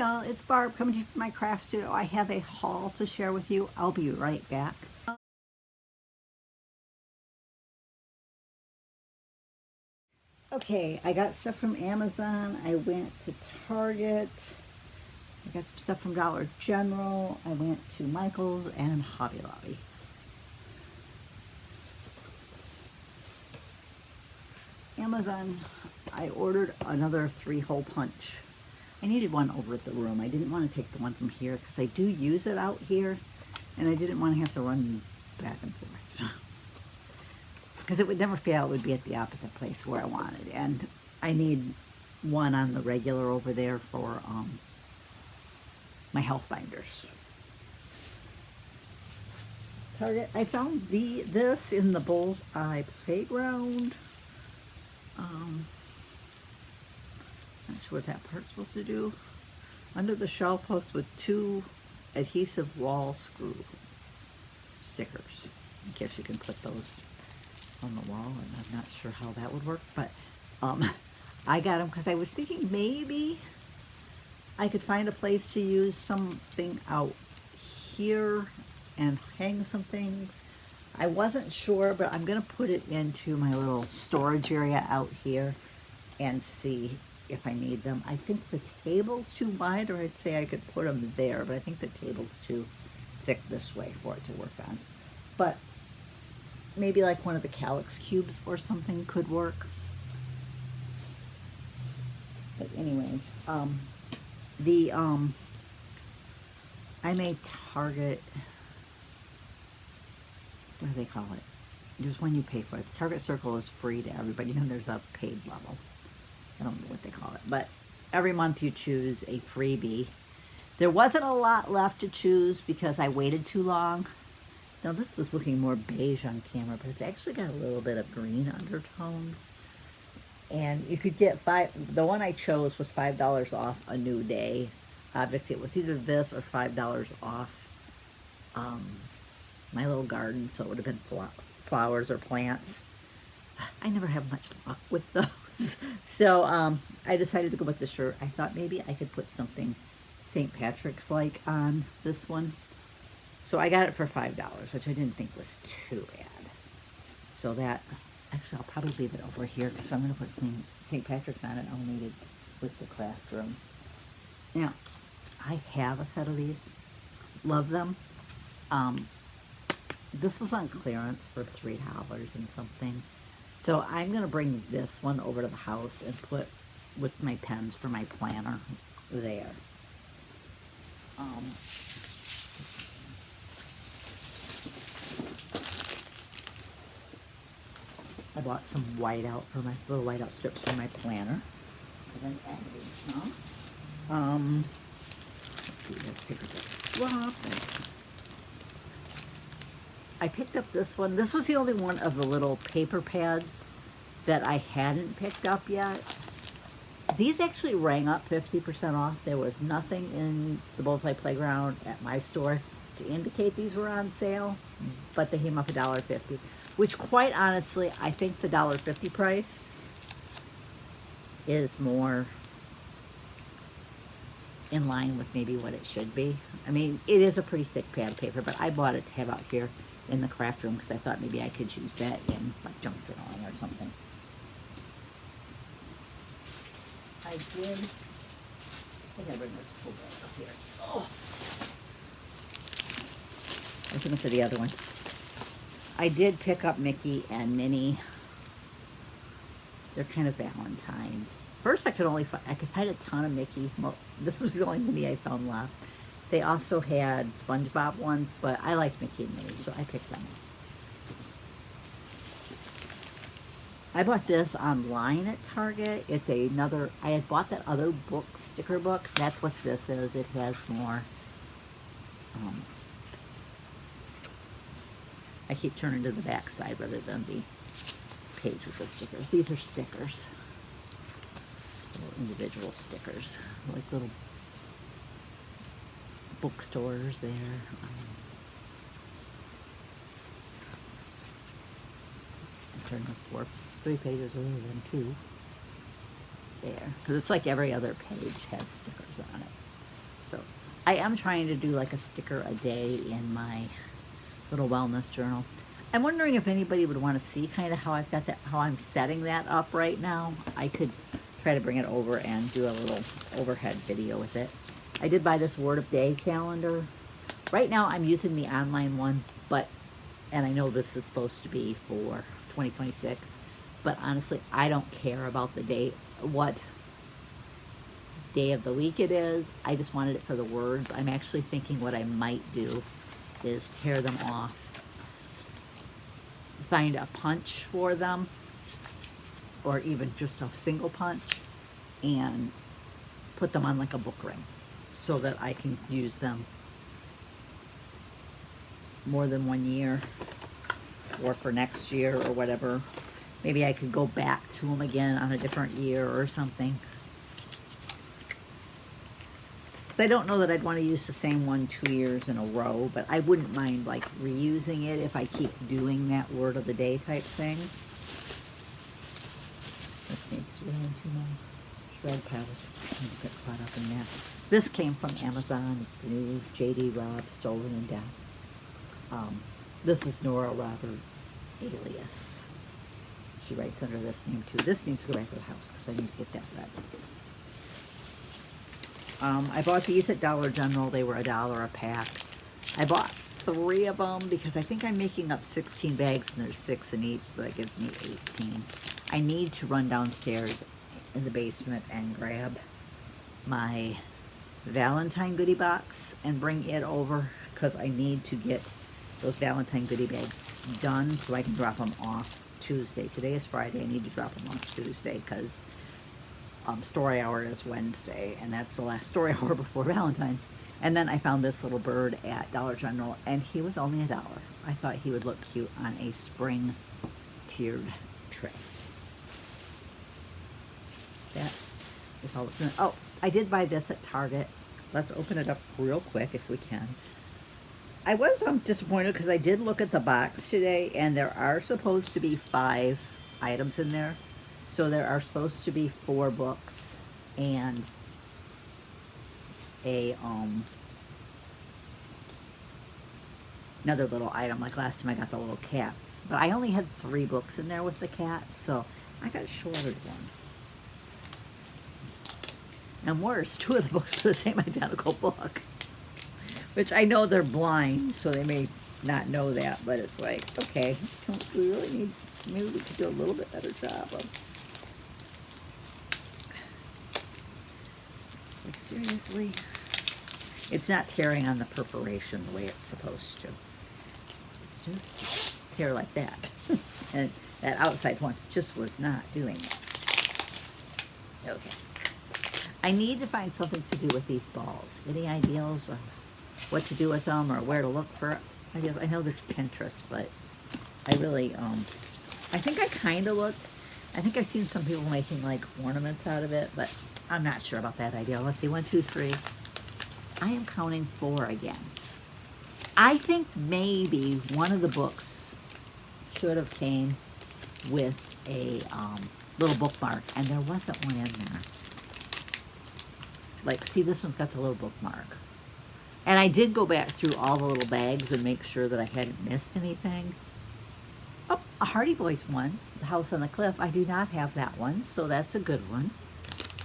all, it's Barb coming to you from my craft studio. I have a haul to share with you. I'll be right back. Okay, I got stuff from Amazon. I went to Target. I got some stuff from Dollar General. I went to Michael's and Hobby Lobby. Amazon, I ordered another 3-hole punch. I needed one over at the room. I didn't want to take the one from here because I do use it out here, and I didn't want to have to run back and forth. Because it would never fail, it would be at the opposite place where I wanted. And I need one on the regular over there for my health binders. Target, I found this in the Bullseye Playground. Not sure what that part's supposed to do. Under the shelf hooks with 2 adhesive wall screw stickers. I guess you can put those on the wall, and I'm not sure how that would work, but I got them because I was thinking maybe I could find a place to use something out here and hang some things. I wasn't sure, but I'm gonna put it into my little storage area out here and see if I need them. I think the table's too wide, or I'd say I could put them there, but I think the table's too thick this way for it to work on. But maybe like one of the calyx cubes or something could work. But anyways, I'm a Target, what do they call it? There's one you pay for. The Target Circle is free to everybody, and there's a paid level. I don't know what they call it, but every month you choose a freebie. There wasn't a lot left to choose because I waited too long. Now this is looking more beige on camera, but it's actually got a little bit of green undertones. And you could get the one I chose was $5 off a new day object. It was either this or $5 off my little garden, so it would have been flowers or plants. I never have much luck with those. So I decided to go with the shirt. I thought maybe I could put something St. Patrick's like on this one. So I got it for $5, which I didn't think was too bad. So that, actually I'll probably leave it over here because if I'm going to put St. Patrick's on it, I'll need it with the craft room. Now, I have a set of these. Love them. This was on clearance for $3 and something. So I'm going to bring this one over to the house and put with my pens for my planner there. I bought some whiteout for my little whiteout strips for my planner. And then added some. Let's see, let's pick up that swap. I picked up this one. This was the only one of the little paper pads that I hadn't picked up yet. These actually rang up 50% off. There was nothing in the Bullseye Playground at my store to indicate these were on sale, but they came up $1.50, which quite honestly, I think the $1.50 price is more in line with maybe what it should be. I mean, it is a pretty thick pad of paper, but I bought it to have out here in the craft room because I thought maybe I could use that in like junk journaling or something. I gotta bring this full bag up here. Oh. I was looking for the other one. I did pick up Mickey and Minnie. They're kind of Valentine's. First, I could find a ton of Mickey. Well, this was the only Minnie I found left. They also had SpongeBob ones, but I liked Mickey and Minnie, so I picked them up. I bought this online at Target. It's another, I had bought that other book, sticker book. That's what this is. It has more, I keep turning to the back side rather than the page with the stickers. These are stickers. Little individual stickers, like little bookstores there. Turn the 3 pages rather than 2. There, because it's like every other page has stickers on it. So I am trying to do like a sticker a day in my little wellness journal. I'm wondering if anybody would want to see kind of how I've got that, how I'm setting that up right now. I could try to bring it over and do a little overhead video with it. I did buy this Word of Day calendar. Right now I'm using the online one, and I know this is supposed to be for 2026, but honestly, I don't care about the date, what day of the week it is. I just wanted it for the words. I'm actually thinking what I might do is tear them off, find a punch for them, or even just a single punch, and put them on like a book ring so that I can use them more than 1 year, or for next year or whatever. Maybe I could go back to them again on a different year or something. Because I don't know that I'd want to use the same one 2 years in a row, but I wouldn't mind like reusing it if I keep doing that Word of the Day type thing. This needs to go into my shred pouch. I'm gonna get caught up in that. This came from Amazon. It's the new J.D. Robb Stolen in Death. This is Nora Roberts' alias. She writes under this name too. This needs to go back to the house because I need to get that read. I bought these at Dollar General. They were $1 a pack. I bought 3 of them because I think I'm making up 16 bags and there's 6 in each, so that gives me 18. I need to run downstairs in the basement and grab my Valentine goodie box and bring it over because I need to get those Valentine goodie bags done so I can drop them off Tuesday. Today is Friday. I need to drop them off Tuesday because story hour is Wednesday, and that's the last story hour before Valentine's. And then I found this little bird at Dollar General, and he was only $1. I thought he would look cute on a spring tiered tray. That is all that's in it. Oh, I did buy this at Target. Let's open it up real quick if we can. I was disappointed because I did look at the box today, and there are supposed to be 5 items in there. So there are supposed to be 4 books and a another little item. Like last time I got the little cat, but I only had 3 books in there with the cat, so I got shorted one. And worse, 2 of the books were the same identical book, which I know they're blind, so they may not know that, but it's like, okay, we really need, maybe we could do a little bit better job of, like, seriously, it's not tearing on the perforation the way it's supposed to. It's just tear like that. And that outside one just was not doing that. Okay. I need to find something to do with these balls. Any ideas of what to do with them or where to look for ideas? I know there's Pinterest, but I really, I think I kind of looked. I think I've seen some people making like ornaments out of it, but I'm not sure about that idea. Let's see, 1, 2, 3. I am counting 4 again. I think maybe one of the books should have came with a little bookmark, and there wasn't one in there. Like, see, this one's got the little bookmark. And I did go back through all the little bags and make sure that I hadn't missed anything. Oh, a Hardy Boys one, The House on the Cliff. I do not have that one, so that's a good one.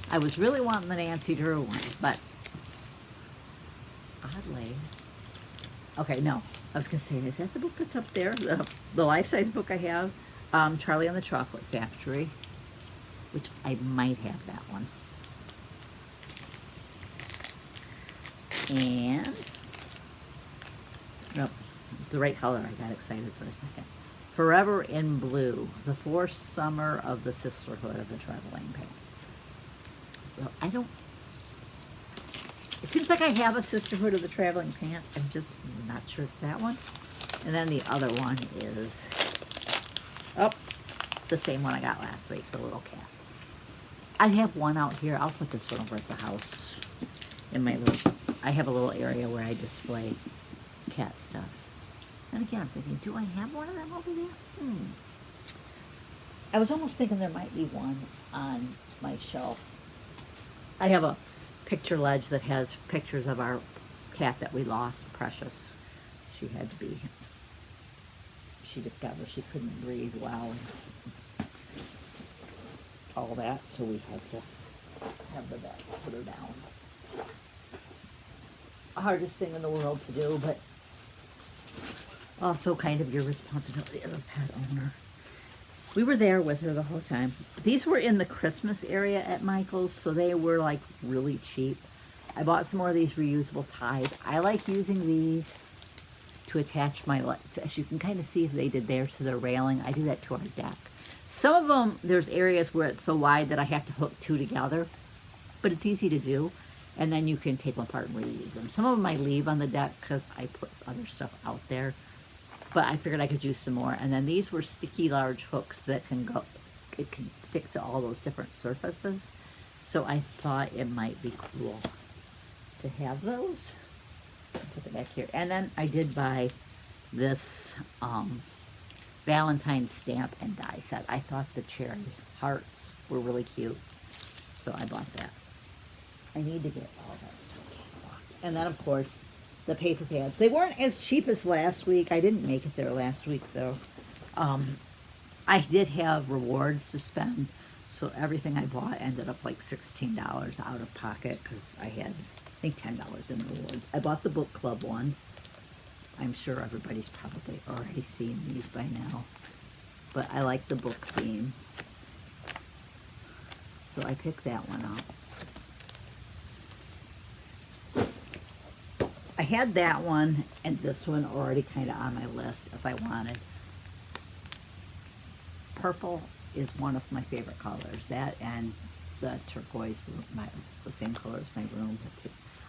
I was really wanting the Nancy Drew one, but oddly. Okay, no. I was going to say, is that the book that's up there? The life-size book I have? Charlie and the Chocolate Factory, which I might have that one. And, nope, it's the right color. I got excited for a second. Forever in Blue, the 4th Summer of the Sisterhood of the Traveling Pants. So I don't, it seems like I have a Sisterhood of the Traveling Pants. I'm just not sure it's that one. And then the other one is, oh, the same one I got last week, the little cat. I have one out here. I'll put this one over at the house in my little, I have a little area where I display cat stuff. And again, I'm thinking, do I have one of them over there? I was almost thinking there might be one on my shelf. I have a picture ledge that has pictures of our cat that we lost, Precious. She had to be, she discovered she couldn't breathe well and all that, so we had to have the vet put her down. Hardest thing in the world to do, but also kind of your responsibility as a pet owner. We were there with her the whole time. These were in the Christmas area at Michael's, so they were like really cheap. I bought some more of these reusable ties. I like using these to attach my legs. As you can kind of see if they did there to the railing. I do that to our deck. Some of them, there's areas where it's so wide that I have to hook two together, but it's easy to do. And then you can take them apart and reuse them. Some of them I leave on the deck because I put other stuff out there. But I figured I could use some more. And then these were sticky large hooks that can go, it can stick to all those different surfaces. So I thought it might be cool to have those. Put it back here. And then I did buy this Valentine's stamp and die set. I thought the cherry hearts were really cute. So I bought that. I need to get all that stuff. And then, of course, the paper pads. They weren't as cheap as last week. I didn't make it there last week, though. I did have rewards to spend, so everything I bought ended up like $16 out of pocket because I had, I think, $10 in rewards. I bought the book club one. I'm sure everybody's probably already seen these by now, but I like the book theme, so I picked that one up. I had that one and this one already kind of on my list as I wanted. Purple is one of my favorite colors. That and the turquoise, the same color as my room.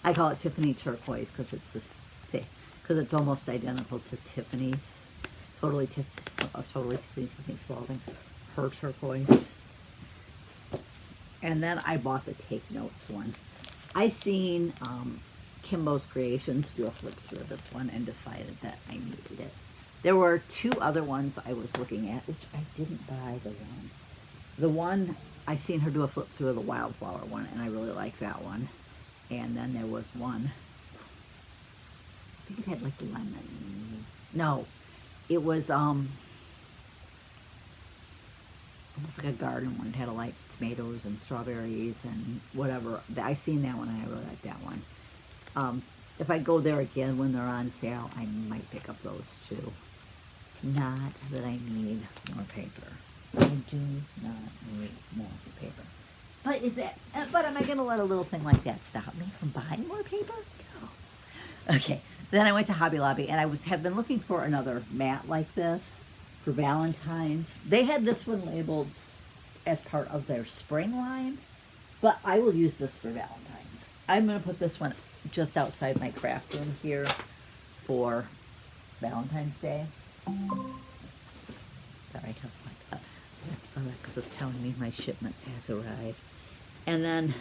I call it Tiffany turquoise because it's the same, because it's almost identical to Tiffany's. Totally Tiffany Spalding. Her turquoise. And then I bought the Take Notes one. I seen Kimbo's Creations do a flip through of this one and decided that I needed it. There were two other ones I was looking at, which I didn't buy the one. The one, I seen her do a flip through of the Wildflower one, and I really like that one. And then there was one, I think it had like lemons. No, it was almost like a garden one. It had like tomatoes and strawberries and whatever. I seen that one and I really like that one. If I go there again when they're on sale, I might pick up those too. Not that I need more paper. I do not need more paper. But but am I going to let a little thing like that stop me from buying more paper? No. Okay. Then I went to Hobby Lobby and I have been looking for another mat like this for Valentine's. They had this one labeled as part of their spring line, but I will use this for Valentine's. I'm going to put this one just outside my craft room here for Valentine's Day. Sorry, Alexa's telling me my shipment has arrived. And then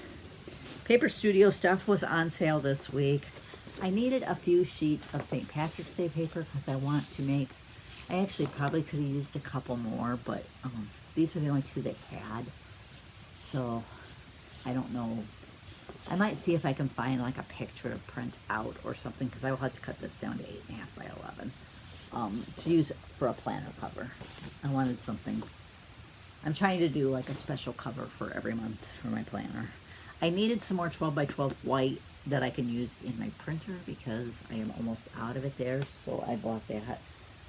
Paper Studio stuff was on sale this week. I needed a few sheets of St. Patrick's Day paper because I want to make, I actually probably could have used a couple more, but these are the only two they had. So I don't know. I might see if I can find like a picture to print out or something because I will have to cut this down to 8.5 by 11 to use for a planner cover. I wanted something. I'm trying to do like a special cover for every month for my planner. I needed some more 12 by 12 white that I can use in my printer because I am almost out of it there. So I bought that.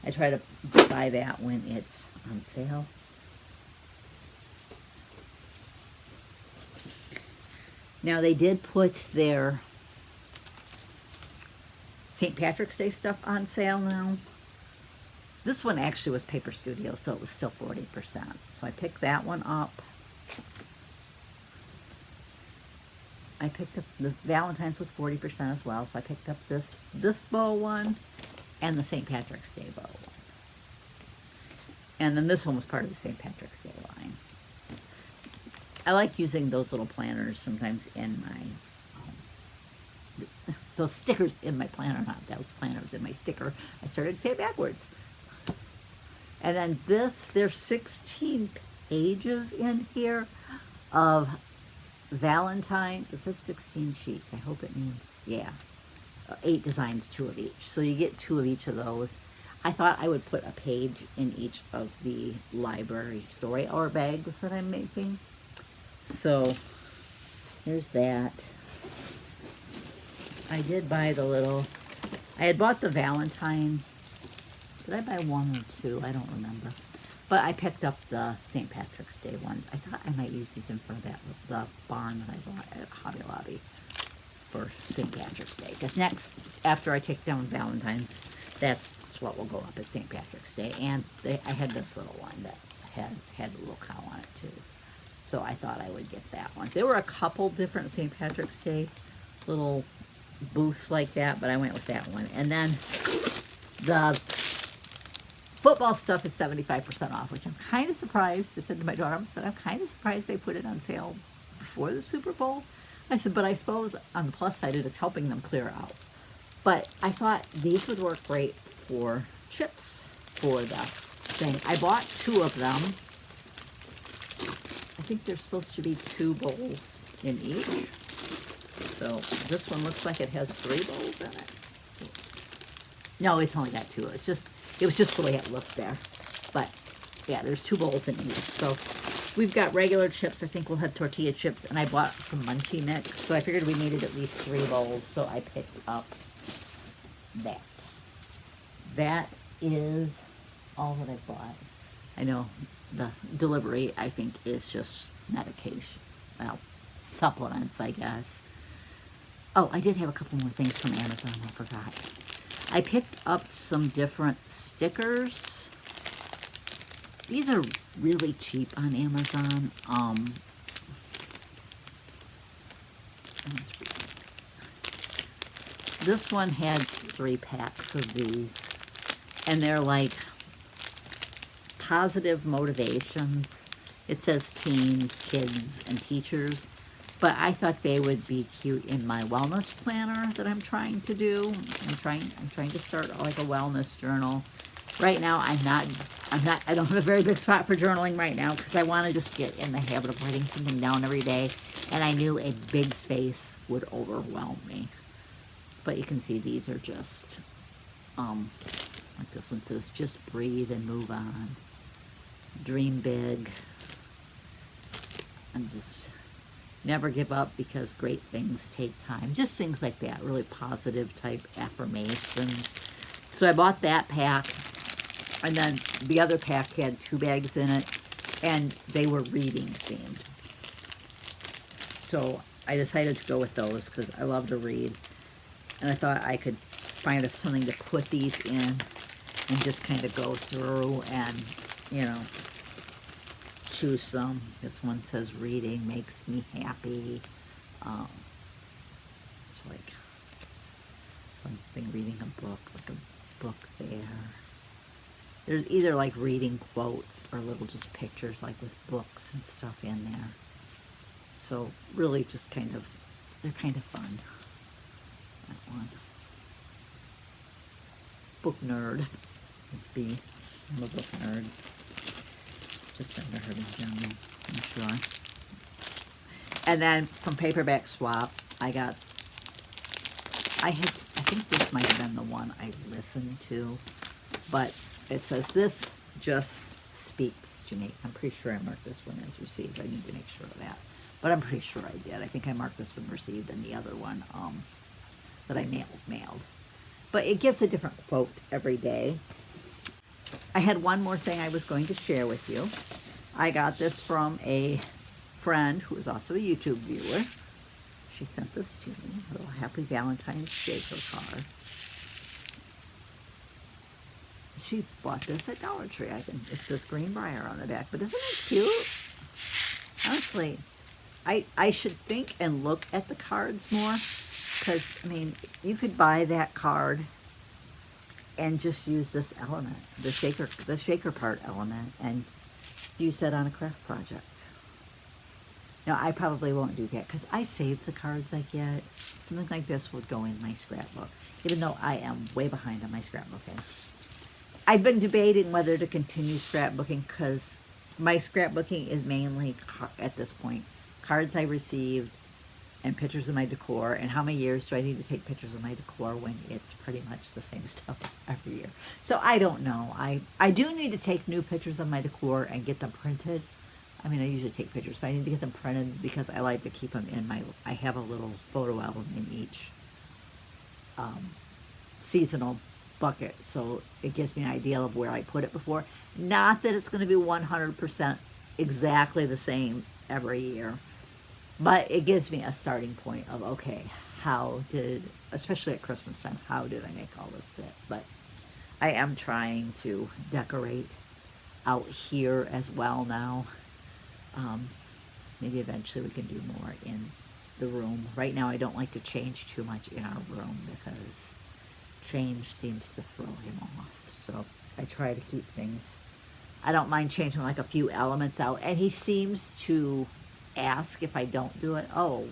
I try to buy that when it's on sale. Now they did put their St. Patrick's Day stuff on sale now. This one actually was Paper Studio, so it was still 40%. So I picked that one up. I picked up, the Valentine's was 40% as well, so I picked up this bow one and the St. Patrick's Day bow one. And then this one was part of the St. Patrick's Day line. I like using those little planners sometimes in my, those stickers in my planner, not those planners in my sticker. I started to say it backwards. And then this, there's 16 pages in here of Valentine's. It says 16 sheets. I hope it means, yeah. 8 designs, 2 of each. So you get 2 of each of those. I thought I would put a page in each of the library story hour bags that I'm making. So here's that. I did buy the little, I had bought the Valentine. Did I buy 1 or 2? I don't remember. But I picked up the St. Patrick's Day ones. I thought I might use these in front of the barn that I bought at Hobby Lobby for St. Patrick's Day. Because next, after I take down Valentine's, that's what will go up at St. Patrick's Day. And I had this little one that had a little cow on it too. So I thought I would get that one. There were a couple different St. Patrick's Day little booths like that, but I went with that one. And then the football stuff is 75% off, which I'm kind of surprised. I said to my daughter, I'm kind of surprised they put it on sale before the Super Bowl. I said, but I suppose on the plus side, it is helping them clear out. But I thought these would work great for chips for the thing. I bought 2 of them. I think there's supposed to be 2 bowls in each. So this one looks like it has 3 bowls in it. No, it's only got 2. It was just the way it looked there. But yeah, there's 2 bowls in each. So we've got regular chips. I think we'll have tortilla chips. And I bought some Munchie mix. So I figured we needed at least 3 bowls. So I picked up that. That is all that I bought. I know the delivery, I think, is just medication. Well, supplements, I guess. Oh, I did have a couple more things from Amazon. I forgot. I picked up some different stickers. These are really cheap on Amazon. This one had 3 packs of these, and they're like positive motivations. It says teens, kids, and teachers, but I thought they would be cute in my wellness planner that I'm trying to do. I'm trying to start like a wellness journal. Right now, I don't have a very big spot for journaling right now because I want to just get in the habit of writing something down every day, and I knew a big space would overwhelm me. But you can see these are just, like this one says, just breathe and move on. Dream big. And just never give up because great things take time. Just things like that, really positive type affirmations. So I bought that pack. And then the other pack had 2 bags in it. And they were reading themed. So I decided to go with those because I love to read. And I thought I could find something to put these in and just kind of go through and, you know, choose some. This one says reading makes me happy. It's like something reading a book, like a book there. There's either like reading quotes or little just pictures like with books and stuff in there. So really just kind of, they're kind of fun. That one. Book nerd. Let's be. I'm a book nerd. Just a nerd in general, I'm sure. And then from Paperback Swap, I think this might have been the one I listened to, but it says this just speaks to me. I'm pretty sure I marked this one as received. I need to make sure of that. But I'm pretty sure I did. I think I marked this one received and the other one that I mailed. But it gives a different quote every day. I had one more thing I was going to share with you. I got this from a friend who is also a YouTube viewer. She sent this to me, a little Happy Valentine's Shaker card. She bought this at Dollar Tree. I think it's this Greenbrier on the back, but isn't it cute? Honestly, I should think and look at the cards more. Because, I mean, you could buy that card and just use this element, the shaker part element, and use that on a craft project. Now, I probably won't do that because I save the cards I get. Something like this would go in my scrapbook, even though I am way behind on my scrapbooking. I've been debating whether to continue scrapbooking because my scrapbooking is mainly, at this point, cards I received and pictures of my decor, and how many years do I need to take pictures of my decor when it's pretty much the same stuff every year. So I don't know. I do need to take new pictures of my decor and get them printed. I mean, I usually take pictures, but I need to get them printed because I like to keep them in my, I have a little photo album in each seasonal bucket, so it gives me an idea of where I put it before. Not that it's going to be 100% exactly the same every year, but it gives me a starting point of, okay, how did, especially at Christmas time, how did I make all this fit? But I am trying to decorate out here as well now. Maybe eventually we can do more in the room. Right now I don't like to change too much in our room because change seems to throw him off. So I try to keep things, I don't mind changing like a few elements out. And he seems to ask if I don't do it, oh,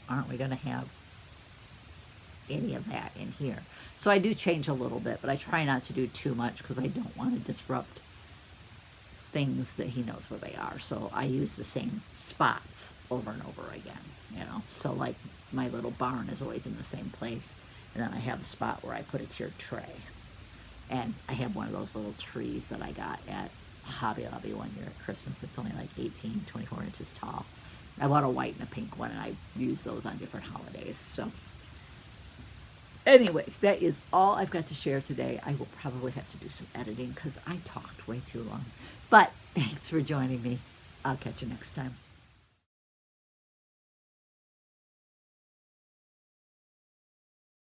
aren't we going to have any of that in here? So I do change a little bit, but I try not to do too much because I don't want to disrupt things that he knows where they are. So I use the same spots over and over again, you know. So like my little barn is always in the same place, and then I have a spot where I put a tiered tray. And I have one of those little trees that I got at Hobby Lobby one year at Christmas. It's only like 24 inches tall. I bought a white and a pink one, and I use those on different holidays. So anyways, that is all I've got to share today. I will probably have to do some editing because I talked way too long. But thanks for joining me. I'll catch you next time.